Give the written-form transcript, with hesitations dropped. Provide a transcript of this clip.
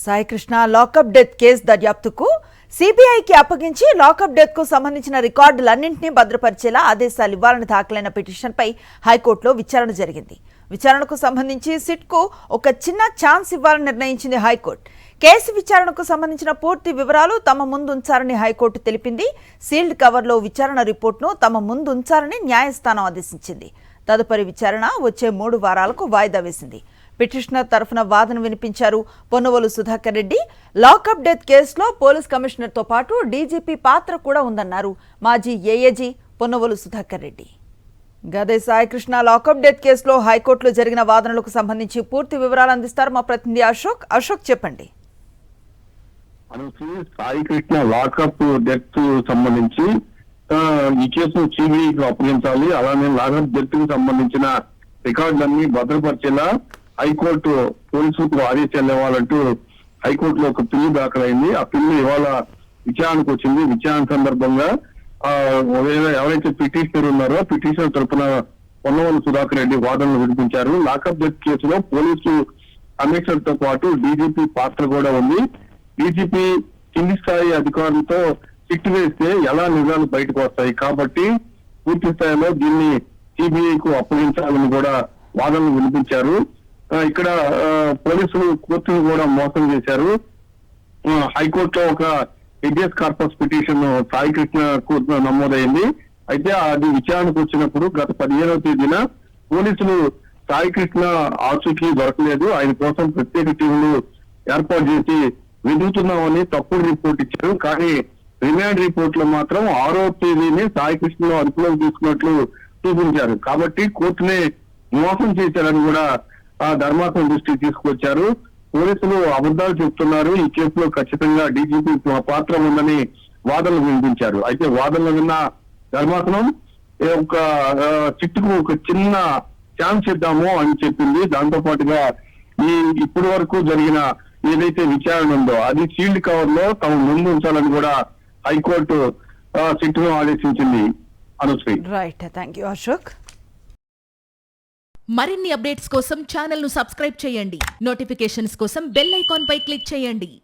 Saikrishna lockup death case దర్యాప్తుకు సిబిఐకి అప్పగించి lockup death కు సంబంధించిన రికార్డులన్నింటినీ భద్రపరిచేలా ఆదేశాలు ఇవ్వాలని దాఖలైన పిటిషన్పై హైకోర్టులో విచారణ జరిగింది. విచారణకు సంబంధించి సిట్కు ఒక చిన్న ఛాన్స్ ఇవ్వాలని నిర్ణయించింది హైకోర్టు. కేసు విచారణకు సంబంధించిన పూర్తి వివరాలు తమ ముందుంచారని హైకోర్టు తెలిపింది. సీల్డ్ కవర్లో విచారణ రిపోర్టును తమ ముందుంచాలని న్యాయస్థానం ఆదేశించింది. తదుపరి విచారణ వచ్చే 3 వారాలకు వాయిదా వేసింది. పిటిషనర్ తరఫున వాదన వినిపించారు పొన్నవోలు సుధాకర్ రెడ్డి. లాకప్ డెత్ కేసులో పోలీస్ కమిషనర్తో పాటు డీజీపీ పాత్ర కూడా ఉందన్నారు మాజీ ఏఏజీ పొన్నవోలు సుధాకర్ రెడ్డి. గదే సాయికృష్ణ లాకప్ డెత్ కేసులో హైకోర్టులో జరిగిన వాదనలకు సంబంధించి పూర్తి వివరాలు అందిస్తారు మా ప్రతినిధి అశోక్. అశోక్ చెప్పండి. సాయికృష్ణ లాకప్ డెత్ సంబంధించి ఈ కేసు సిబిఐకి అప్పగించాలి, అలానే లాకప్ డెత్ కు సంబంధించిన రికార్డులన్నీ భద్రపరిచేలా హైకోర్టు పోలీసులకు ఆదేశాలు ఇవ్వాలంటూ హైకోర్టులో ఒక పిల్లు దాఖలైంది. ఆ పిల్లు ఇవాళ విచారణకు వచ్చింది. విచారణ సందర్భంగా ఎవరైతే పిటిషనర్ ఉన్నారో పిటిషనర్ తరఫున పొన్నవోలు సుధాకర్ రెడ్డి వాదనలు వినిపించారు. లాకప్ డెత్ కేసులో పోలీసు కమిషనర్ తో పాటు డీజీపీ పాత్ర కూడా ఉంది. డీజీపీ కింది స్థాయి అధికారులతో సిట్ వేస్తే ఎలా నిజాలు బయటకు వస్తాయి కాబట్టి పూర్తి స్థాయిలో దీన్ని సిబిఐకు అప్పగించాలని కూడా వాదనలు వినిపించారు. ఇక్కడ పోలీసులు కోర్టును కూడా మోసం చేశారు. హైకోర్టులో ఒక హెబియస్ కార్పస్ పిటిషన్ సాయికృష్ణ కోర్టులో నమోదైంది. అయితే అది విచారణకు వచ్చినప్పుడు గత 15వ తేదీన పోలీసులు సాయికృష్ణ ఆచూకీ దొరకలేదు, ఆయన కోసం ప్రత్యేక టీంలు ఏర్పాటు చేసి వెతుకుతున్నామని తప్పుడు రిపోర్ట్ ఇచ్చారు. కానీ రిమాండ్ రిపోర్ట్ లో మాత్రం 6వ తేదీని సాయికృష్ణను అదుపులోకి తీసుకున్నట్లు చూపించారు. కాబట్టి కోర్టునే మోసం చేశారని కూడా ఆ ధర్మాసనం దృష్టికి తీసుకొచ్చారు. పోలీసులు అబద్ధాలు చెప్తున్నారు, ఈ కేసులో ఖచ్చితంగా డీజీపీ పాత్ర ఉందని వాదనలు వినిపించారు. అయితే వాదనలు విన్న ధర్మాసనం ఒక చిట్టుకు ఒక చిన్న ఛాన్స్ ఇద్దాము అని చెప్పింది. దాంతో పాటుగా ఇప్పటి వరకు జరిగిన ఏదైతే విచారణ ఉందో అది సీల్డ్ కవర్ లో తమ ముందు ఉంచాలని కూడా హైకోర్టు సిట్ను ఆదేశించింది. Anusri. Right, thank you Ashok. మరిన్ని అప్డేట్స్ కోసం ఛానల్ ను సబ్స్క్రైబ్ చేయండి. నోటిఫికేషన్స్ కోసం బెల్ ఐకాన్ పై క్లిక్ చేయండి.